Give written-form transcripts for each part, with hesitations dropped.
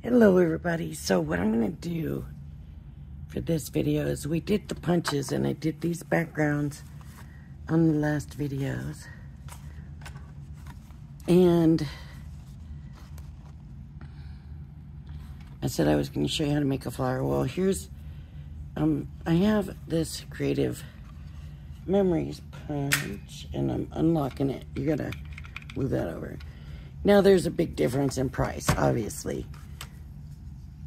Hello everybody. So what I'm going to do for this video is we did the punches and I did these backgrounds on the last videos. And I said I was going to show you how to make a flower. Well, here's, I have this Creative Memories punch and I'm unlocking it. You got to move that over. Now there's a big difference in price, obviously.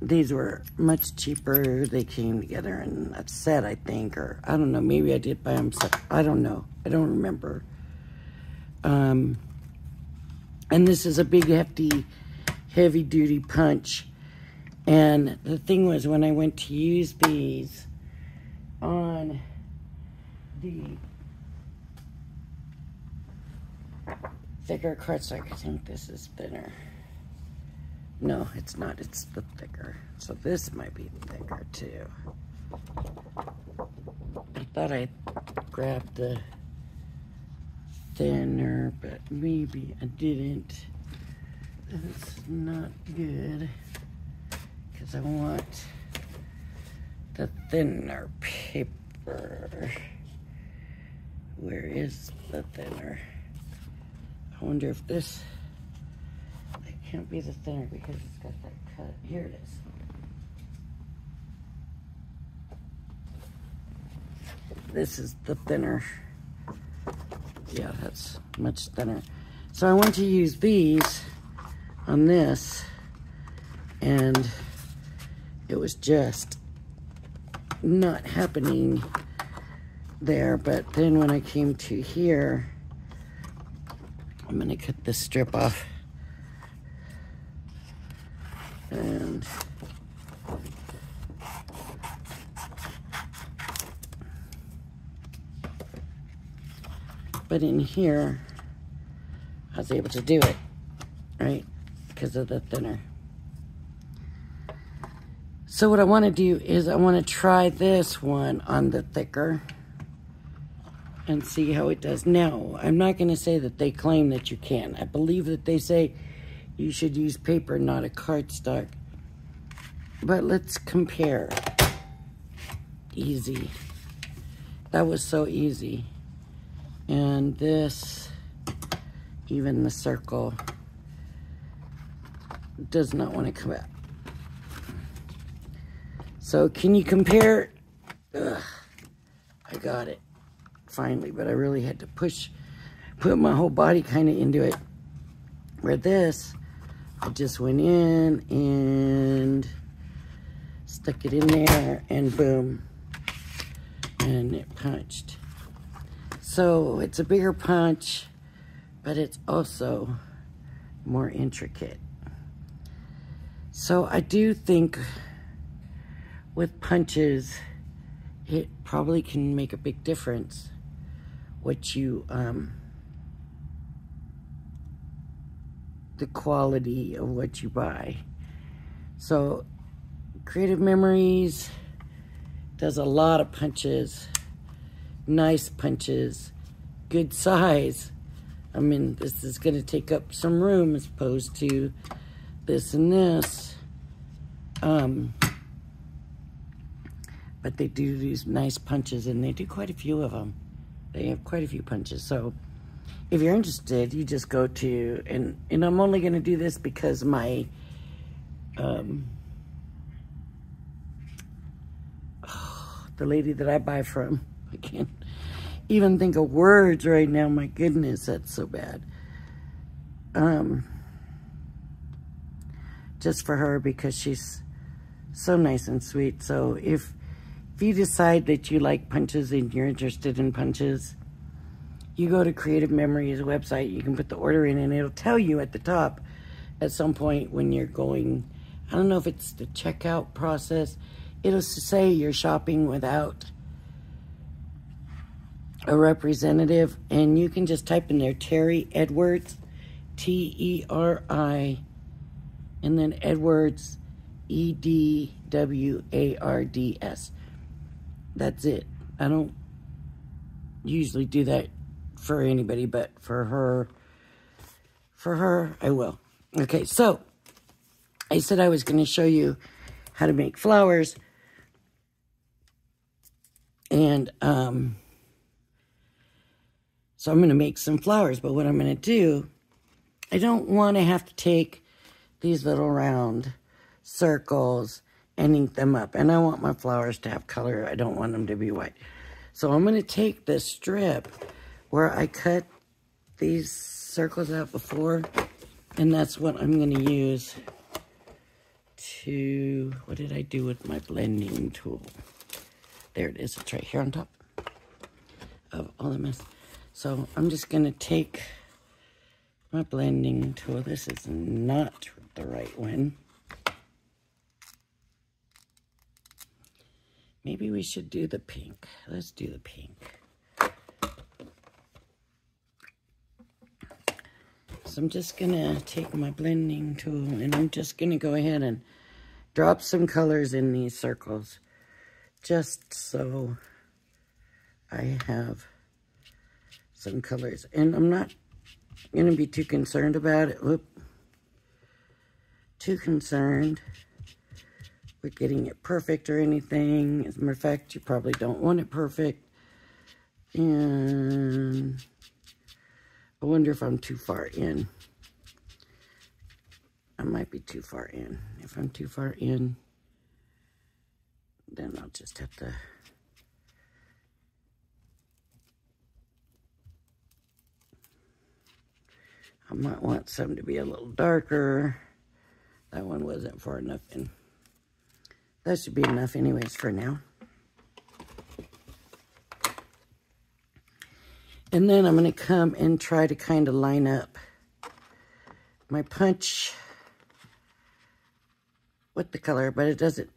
These were much cheaper. They came together in a set, I think, or I don't know. Maybe I did buy them. I don't know. I don't remember. And this is a big, hefty, heavy-duty punch. And the thing was, when I went to use these on the thicker cardstock, I think this is thinner. No, it's not. It's the thicker. So this might be thicker too. I thought I grabbed the thinner, but maybe I didn't. That's not good because I want the thinner paper. Where is the thinner? I wonder if this can't be the thinner because it's got that cut. Here it is. This is the thinner. Yeah, that's much thinner. So I want to use these on this, and it was just not happening there. But then when I came to here, I'm gonna cut this strip off. And but in here, I was able to do it, right? Because of the thinner. So what I want to do is I want to try this one on the thicker and see how it does. Now, I'm not going to say that they claim that you can. I believe that they say you should use paper, not a cardstock. But let's compare. Easy. That was so easy. And this, even the circle, does not want to come out. So can you compare? Ugh, I got it finally, but I really had to put my whole body kind of into it. Where this, I just went in and stuck it in there and boom, and it punched. So it's a bigger punch, but it's also more intricate. So I do think with punches, it probably can make a big difference what you, the quality of what you buy. So Creative Memories does a lot of punches, nice punches, good size. I mean, this is going to take up some room as opposed to this and this. But they do these nice punches, and they do quite a few of them. They have quite a few punches. So if you're interested, you just go to, and I'm only going to do this because my, the lady that I buy from, I can't even think of words right now. My goodness, that's so bad. Just for her, because she's so nice and sweet. So if you decide that you like punches and you're interested in punches, you go to Creative Memories website, you can put the order in, and it'll tell you at the top at some point when you're going, I don't know if it's the checkout process, it'll say you're shopping without a representative, and you can just type in there Terry Edwards, T-E-R-I, and then Edwards, E-D-W-A-R-D-S. That's it. I don't usually do that for anybody, but for her, I will. Okay, so I said I was going to show you how to make flowers. And so I'm going to make some flowers. But what I'm going to do, I don't want to have to take these little round circles and ink them up. And I want my flowers to have color. I don't want them to be white. So I'm going to take this strip where I cut these circles out before. And that's what I'm going to use to, what did I do with my blending tool? There it is. It's right here on top of all the mess. So I'm just going to take my blending tool. This is not the right one. Maybe we should do the pink. Let's do the pink. So I'm just going to take my blending tool and I'm just going to go ahead and drop some colors in these circles. Just so I have some colors. And I'm not going to be too concerned about it. Whoop. Too concerned with getting it perfect or anything. As a matter of fact, you probably don't want it perfect. And I wonder if I'm too far in. I might be too far in. If I'm too far in, then I'll just have to I might want some to be a little darker. That one wasn't far enough in. That should be enough anyways for now. And then I'm going to come and try to kind of line up my punch with the color, but it doesn't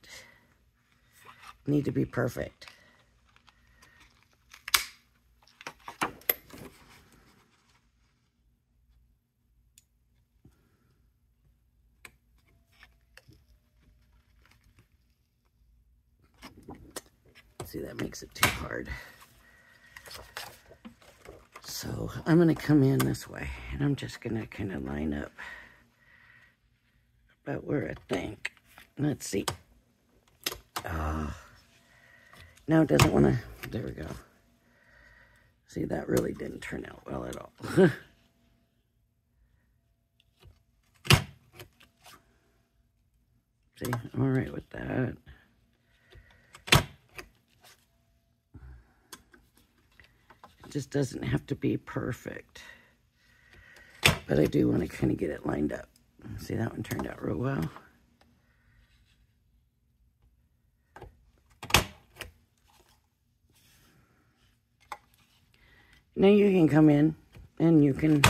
need to be perfect. See, that makes it too hard. So I'm going to come in this way, and I'm just going to kind of line up about where I think. Let's see. Now it doesn't want to, there we go. See, that really didn't turn out well at all. See, I'm all right with that. It just doesn't have to be perfect. But I do want to kind of get it lined up. See, that one turned out real well. Now you can come in and you can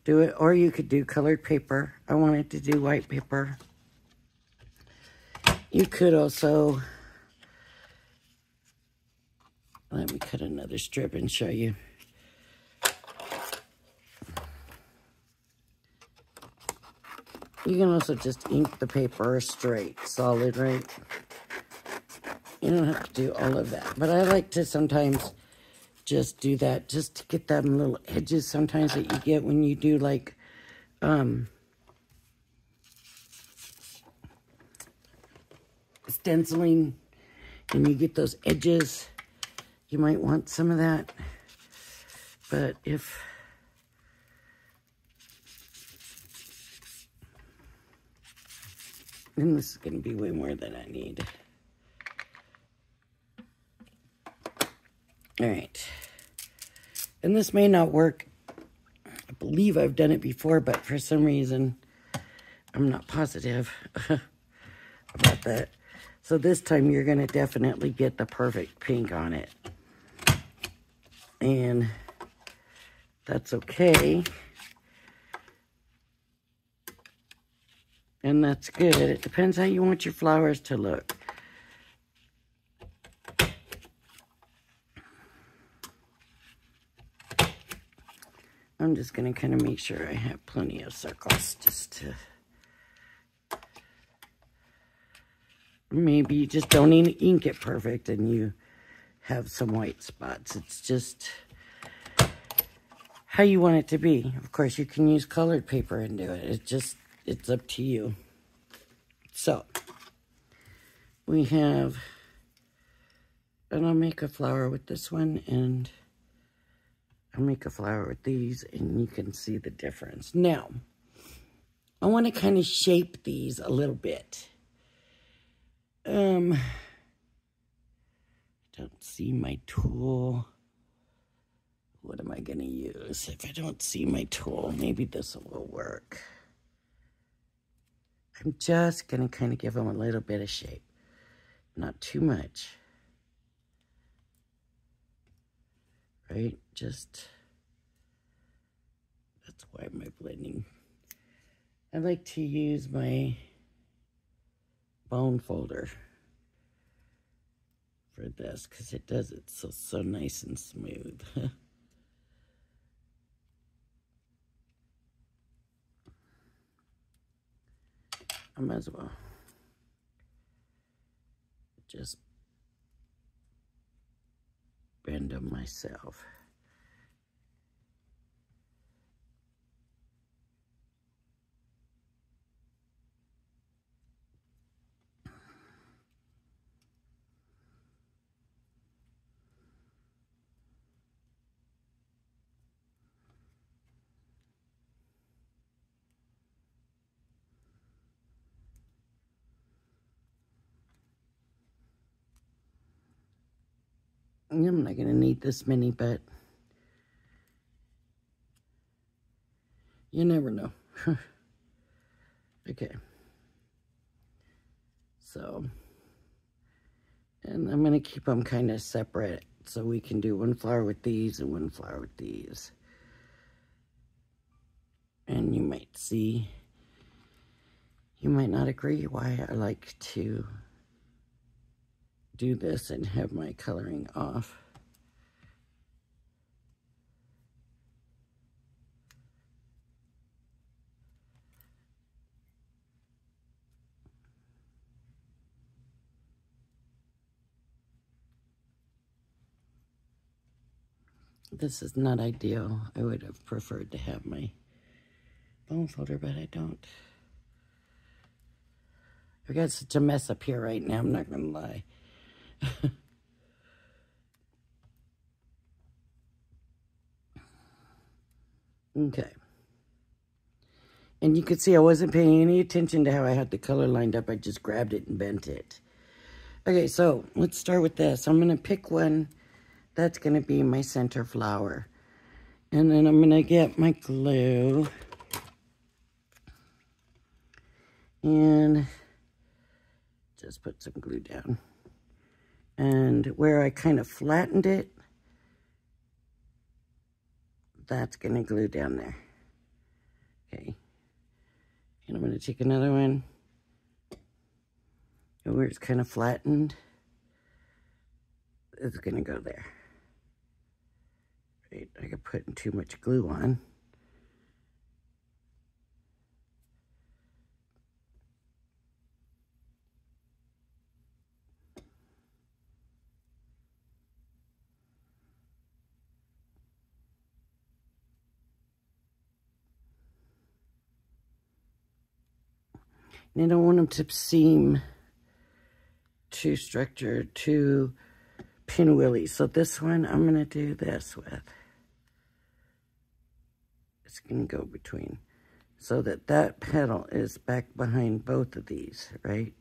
do it, or you could do colored paper. I wanted to do white paper. You could also, let me cut another strip and show you. You can also just ink the paper straight, solid, right? You don't have to do all of that. But I like to sometimes just do that, just to get them little edges sometimes that you get when you do like, stenciling, and you get those edges. You might want some of that. But if and this is going to be way more than I need. All right. And this may not work. I believe I've done it before, but for some reason, I'm not positive about that. So this time, you're going to definitely get the perfect pink on it. And that's okay. And that's good. It depends how you want your flowers to look. I'm just going to kind of make sure I have plenty of circles just to... Maybe you just don't ink it perfect and you have some white spots. It's just how you want it to be. Of course, you can use colored paper and do it. It's up to you. So, we have, and I'll make a flower with this one, and I'll make a flower with these, and you can see the difference. Now, I want to kind of shape these a little bit. I don't see my tool. What am I going to use? If I don't see my tool, maybe this will work. I'm just going to kind of give them a little bit of shape. Not too much. Right? Just, that's why my blending. I like to use my bone folder for this because it does it so nice and smooth. I might as well just bend them myself. I'm not going to need this many, but you never know. Okay. So, and I'm going to keep them kind of separate so we can do one flower with these and one flower with these. And you might see, you might not agree why I like to do this and have my coloring off. This is not ideal. I would have preferred to have my bone folder, but I don't. I've got such a mess up here right now, I'm not going to lie. Okay. And you could see I wasn't paying any attention to how I had the color lined up. I just grabbed it and bent it. Okay, so let's start with this. I'm going to pick one that's going to be my center flower. And then I'm going to get my glue. And just put some glue down. And where I kind of flattened it, that's going to glue down there. Okay. And I'm going to take another one. And where it's kind of flattened, it's going to go there. Right, I could put too much glue on. And I don't want them to seem too structured, too pinwheely. So this one, I'm going to do this with. It's going to go between. So that that petal is back behind both of these, right?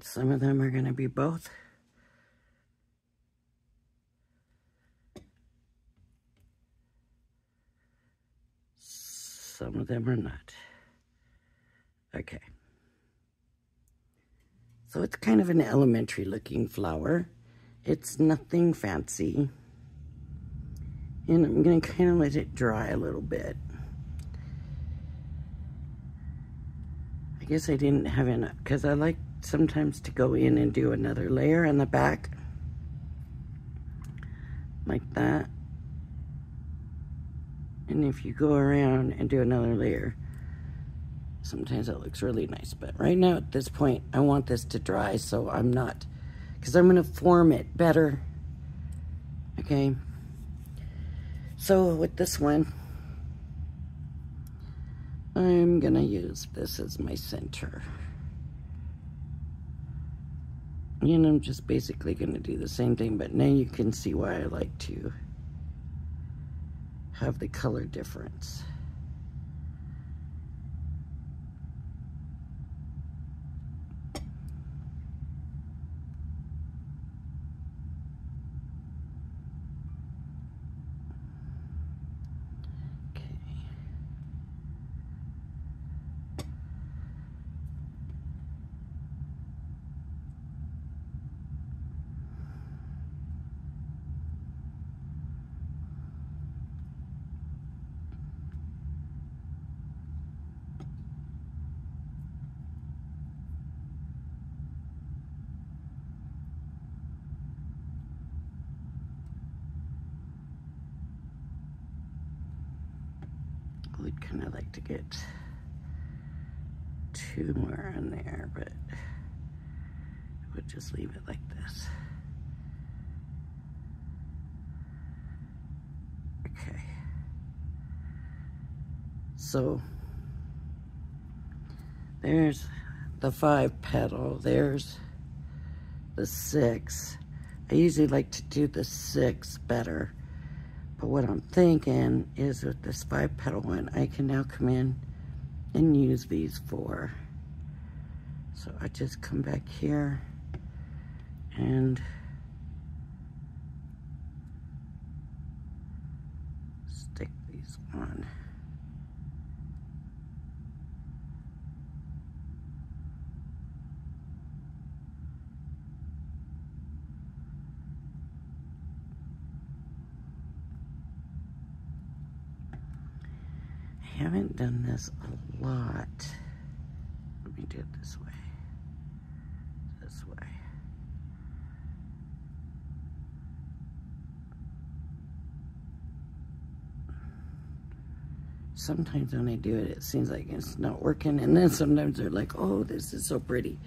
Some of them are going to be both. Some of them are not. Okay. So it's kind of an elementary looking flower. It's nothing fancy. And I'm going to kind of let it dry a little bit. I guess I didn't have enough because I like sometimes to go in and do another layer on the back. Like that. And if you go around and do another layer, Sometimes it looks really nice, but right now at this point, I want this to dry, so I'm not, because I'm going to form it better. Okay. So with this one, I'm going to use this as my center. And I'm just basically going to do the same thing, but now you can see why I like to have the color difference. I would kind of like to get 2 more in there, but I would just leave it like this. Okay. So there's the 5 petal, there's the 6. I usually like to do the 6 better. But what I'm thinking is with this 5 petal one, I can now come in and use these 4. So I just come back here and stick these on. I haven't done this a lot. Let me do it this way. This way. Sometimes when I do it, it seems like it's not working, and then sometimes they're like, oh, this is so pretty.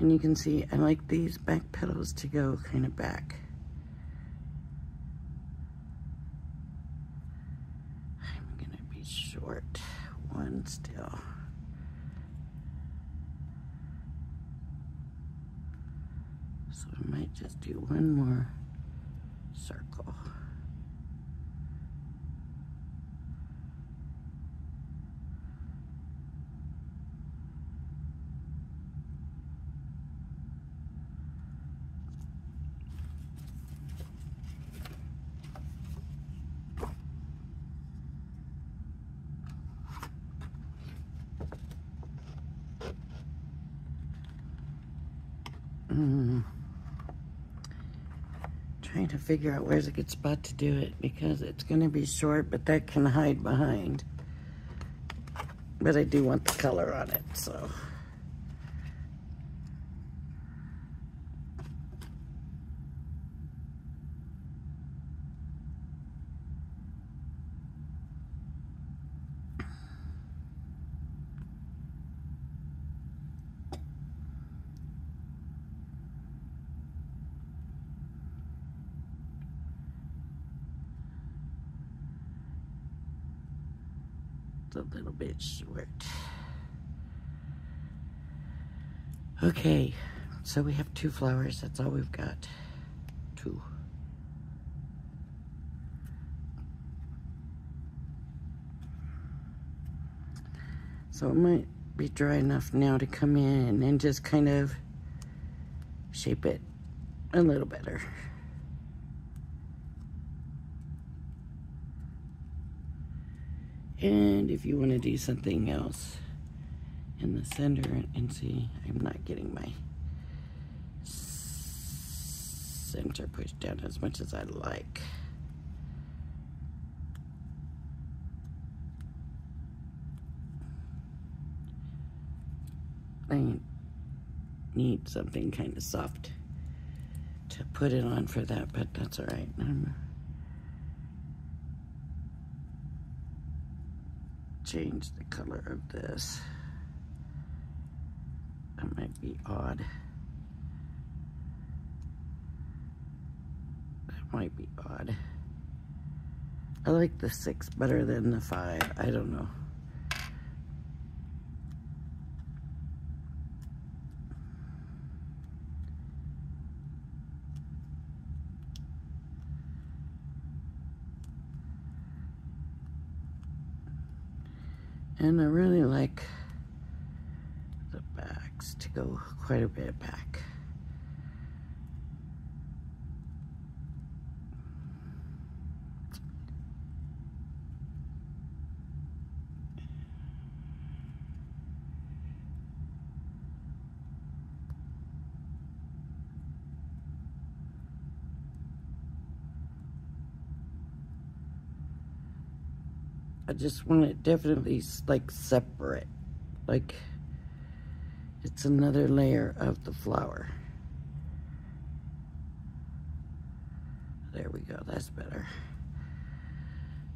And you can see I like these back petals to go kind of back. I'm gonna be short one still. So I might just do one more circle. Trying to figure out where's a good spot to do it because it's going to be short, but that can hide behind. But I do want the color on it, so. It's a little bit short. Okay, so we have 2 flowers. That's all we've got. 2. So it might be dry enough now to come in and just kind of shape it a little better. And if you want to do something else in the center, and see, I'm not getting my center pushed down as much as I like. I need something kind of soft to put it on for that, but that's all right. Change the color of this. That might be odd. That might be odd. I like the 6 better than the 5. I don't know. And I really like the backs to go quite a bit back. I just want it definitely like separate, like it's another layer of the flower. There we go, that's better.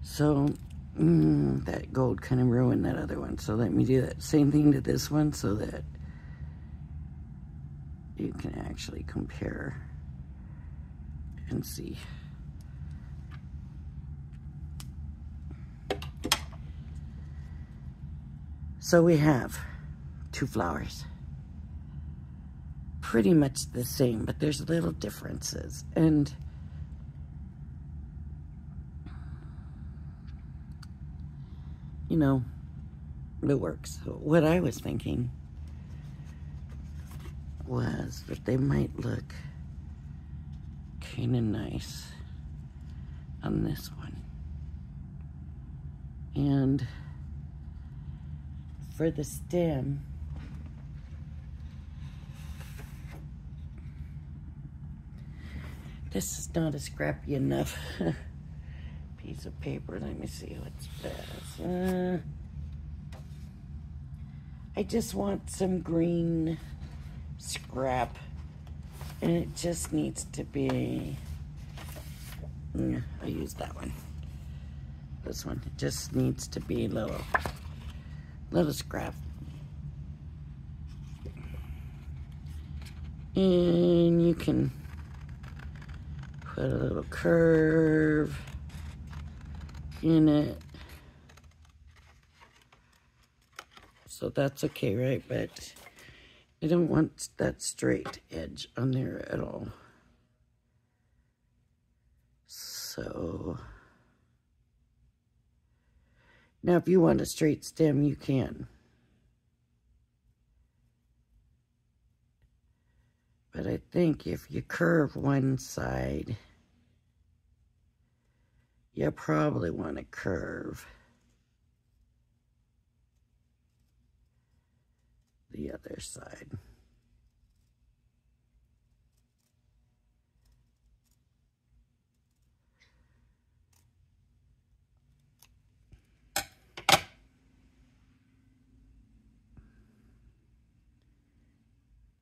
So that gold kind of ruined that other one. So let me do that same thing to this one so that you can actually compare and see. So we have 2 flowers. Pretty much the same, but there's little differences. And you know, it works. So what I was thinking was that they might look kind of nice on this one. And for the stem, this is not a scrappy enough piece of paper. Let me see what's best. I just want some green scrap, and it just needs to be, I'll use that one. This one, it just needs to be little scrap. And you can put a little curve in it. So that's okay, right? But I don't want that straight edge on there at all. So now if you want a straight stem, you can. But I think if you curve one side, you probably want to curve the other side.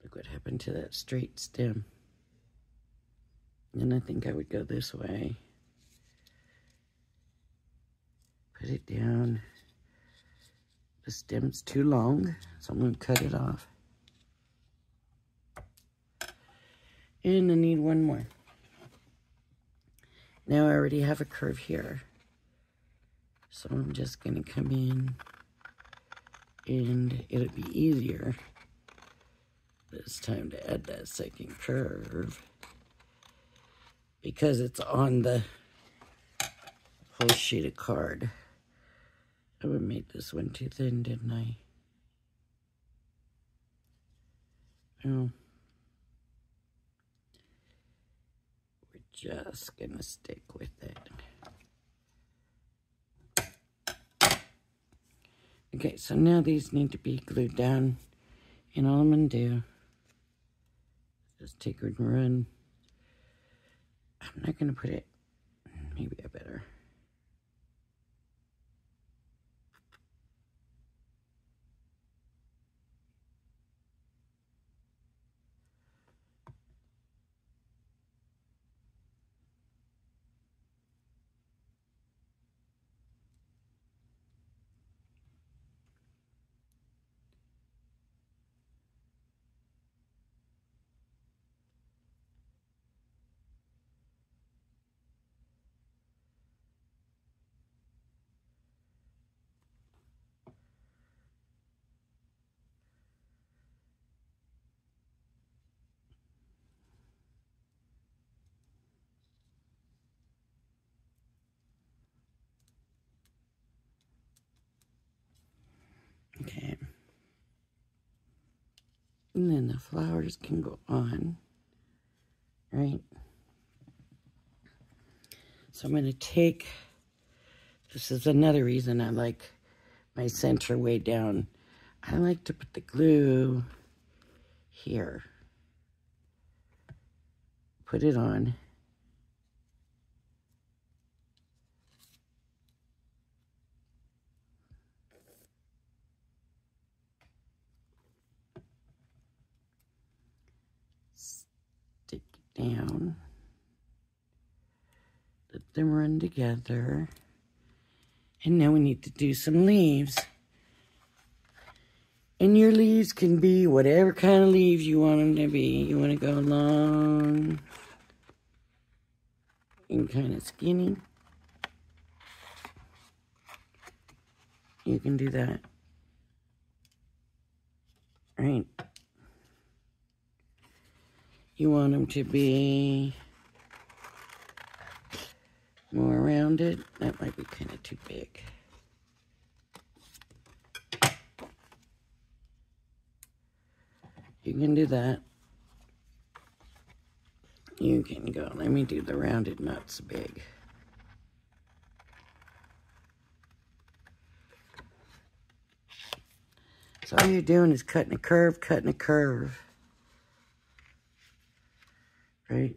Look what happened to that straight stem. And I think I would go this way. Put it down. The stem's too long, so I'm going to cut it off. And I need one more. Now I already have a curve here. So I'm just going to come in, and it'll be easier this time to add that second curve because it's on the whole sheet of card. I would make this one too thin, didn't I? Oh. We're just gonna stick with it. Okay, so now these need to be glued down, and all I'm gonna do is take it and run. I'm not gonna put it, maybe I better. And then the flowers can go on, right? So I'm going to take, this is another reason I like my center way down. I like to put the glue here. Put it on. Stick it down. Let them run together. And now we need to do some leaves. And your leaves can be whatever kind of leaves you want them to be. You want to go long and kind of skinny. You can do that. Right? You want them to be more rounded. That might be kind of too big. You can do that. You can go, let me do the rounded, not so big. So all you're doing is cutting a curve. Right?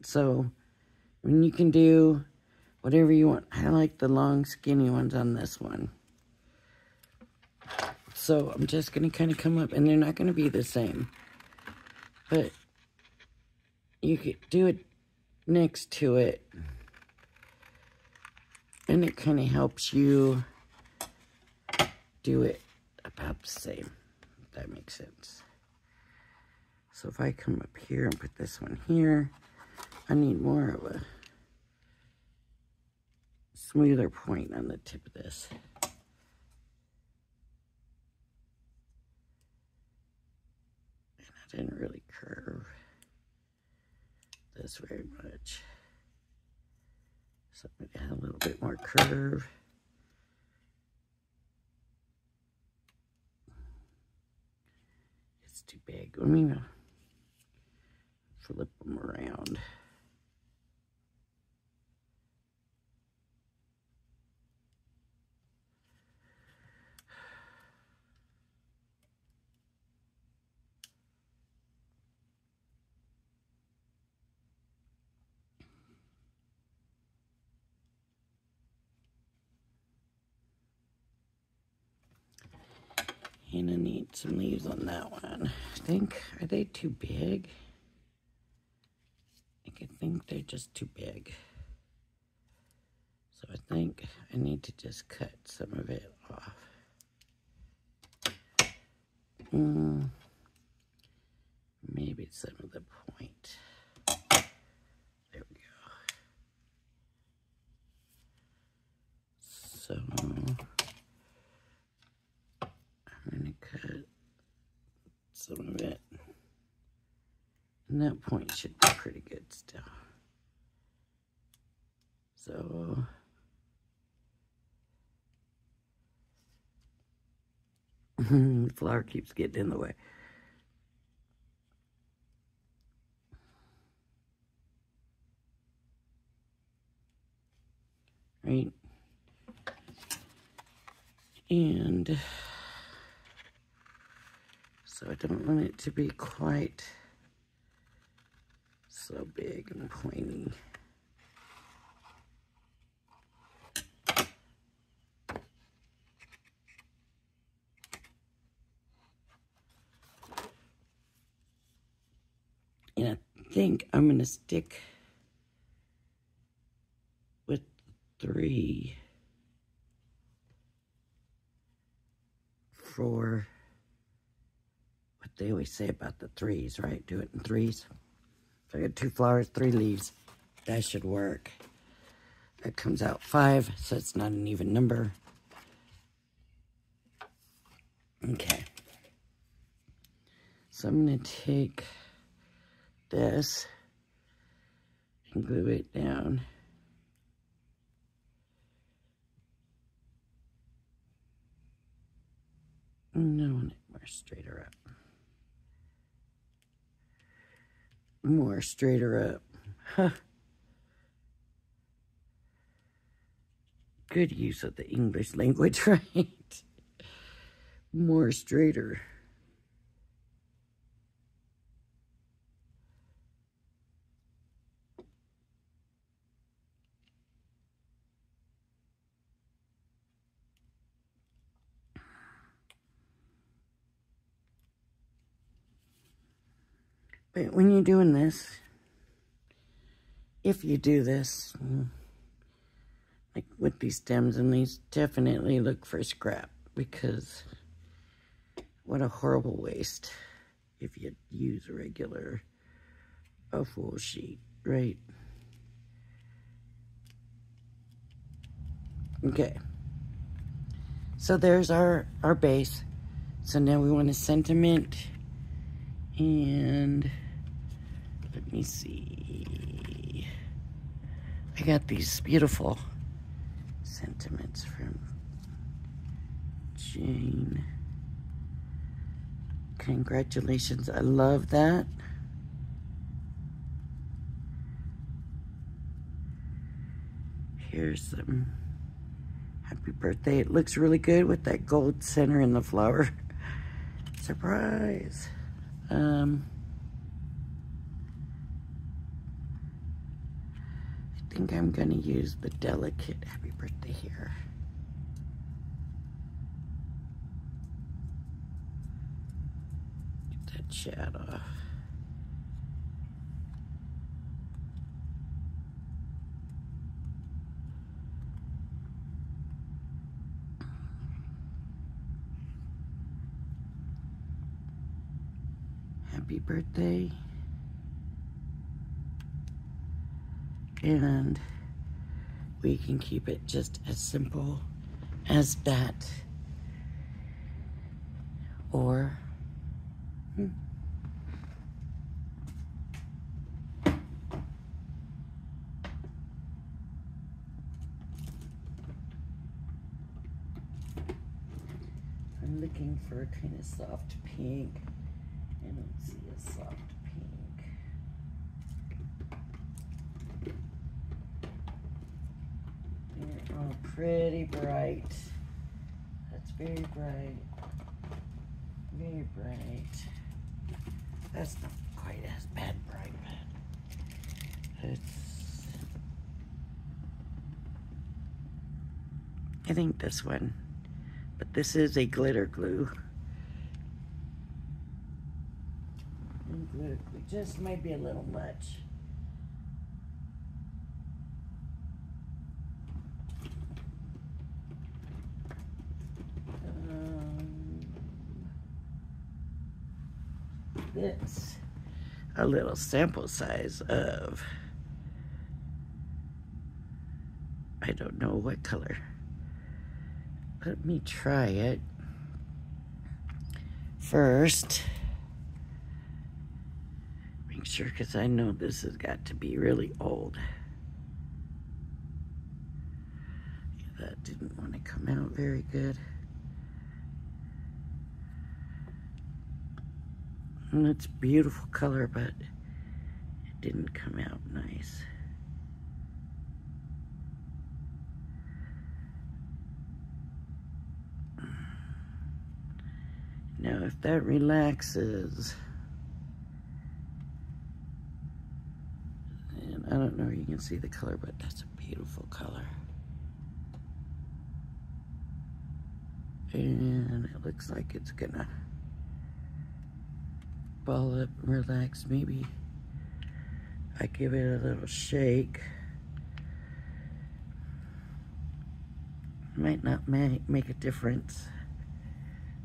So, when you can do whatever you want. I like the long, skinny ones on this one. So I'm just going to kind of come up, and they're not going to be the same. But you could do it next to it. And it kind of helps you do it about the same, if that makes sense. So if I come up here and put this one here, I need more of a smoother point on the tip of this. And I didn't really curve this very much. So I'm going to add a little bit more curve. It's too big. Let me flip them around. And I need some leaves on that one. I think, are they too big? I think they're just too big. So I think I need to just cut some of it off. Maybe some of the point. There we go. So I'm going to cut some of it. And that point should be pretty good still. So the flower keeps getting in the way. Right? And so I don't want it to be quite so big and pointy. And I think I'm going to stick with 3 for what they always say about the 3s, right? Do it in 3s. So I got 2 flowers, 3 leaves. That should work. That comes out 5, so it's not an even number. Okay. So I'm going to take this and glue it down. And I want it more straighter up. more straighter up. Huh. Good use of the English language, right? More straighter. But when you're doing this, if you do this, like with these stems and these, definitely look for scrap, because what a horrible waste if you use a full sheet, right? Okay. So there's our base. So now we want a sentiment, and let me see. I got these beautiful sentiments from Jane. Congratulations, I love that. Here's some happy birthday. It looks really good with that gold center in the flower. Surprise. I think I'm gonna use the delicate happy birthday here. Get that shadow. Happy birthday. And we can keep it just as simple as that. Or, I'm looking for a kind of soft pink. I don't see a soft pink. They're all pretty bright. That's very bright. Very bright. That's not quite as bad bright, but it's, I think this one. But this is a glitter glue. And glitter glue just might be a little much. This a little sample size of, I don't know what color. Let me try it first. Make sure, because I know this has got to be really old. Yeah, that didn't want to come out very good. And it's a beautiful color, but it didn't come out nice. Now, if that relaxes, and I don't know if you can see the color, but that's a beautiful color. And it looks like it's gonna ball up and relax. Maybe I give it a little shake. Might not make a difference,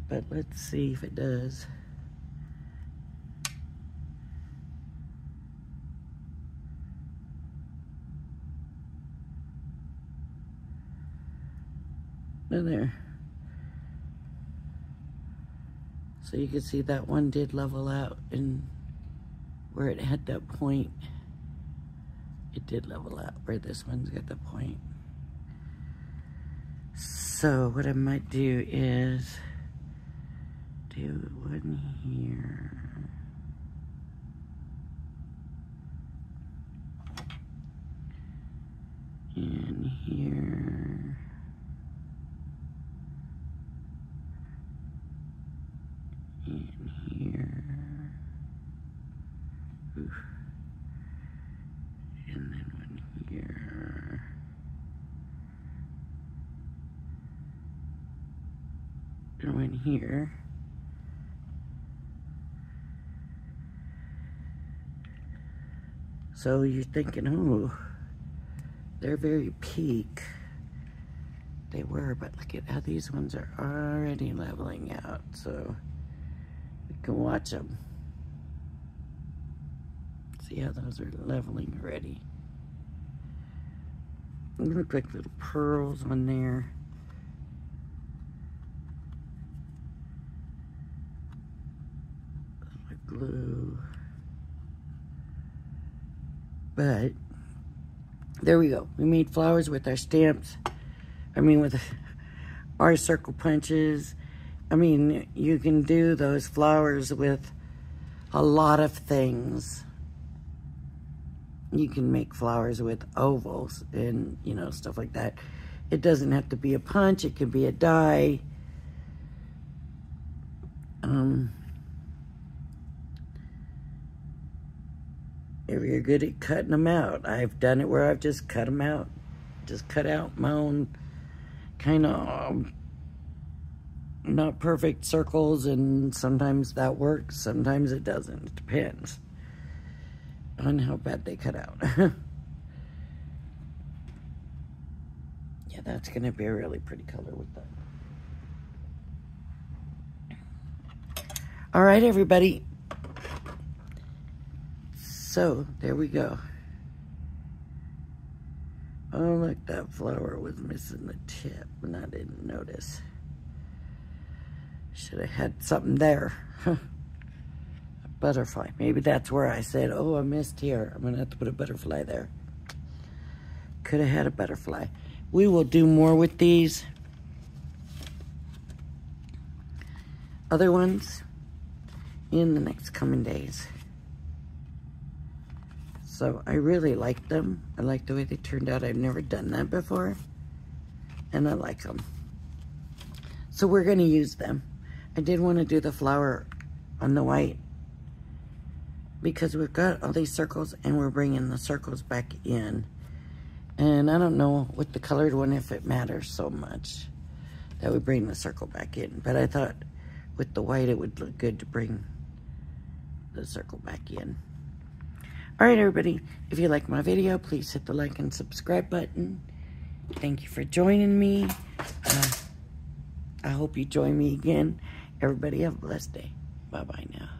but let's see if it does. And there. So you can see that one did level out, and where it had that point, it did level out where this one's got the point. So what I might do is do one here. here. In here. Oof. And then one here. And one here. So you're thinking, oh, they're very peak. They were, but look at how these ones are already leveling out. So we can watch them. See how those are leveling already. They look like little pearls on there. Like glue. But there we go. We made flowers with our stamps. I mean, with our circle punches. I mean, you can do those flowers with a lot of things. You can make flowers with ovals and, you know, stuff like that. It doesn't have to be a punch. It can be a die. If you're good at cutting them out. I've done it where I've just cut them out. Just cut out my own kind of not perfect circles, and sometimes that works, sometimes it doesn't. It depends on how bad they cut out. Yeah, that's going to be a really pretty color with that. All right, everybody. So, there we go. Oh, look, that flower was missing the tip, and I didn't notice. Should have had something there. A butterfly. Maybe that's where I said, oh, I missed here. I'm going to have to put a butterfly there. Could have had a butterfly. We will do more with these. Other ones in the next coming days. So I really like them. I like the way they turned out. I've never done that before. And I like them. So we're going to use them. I did want to do the flower on the white, because we've got all these circles and we're bringing the circles back in. And I don't know with the colored one if it matters so much that we bring the circle back in. But I thought with the white it would look good to bring the circle back in. All right, everybody, if you like my video, please hit the like and subscribe button. Thank you for joining me. I hope you join me again. Everybody have a blessed day. Bye-bye now.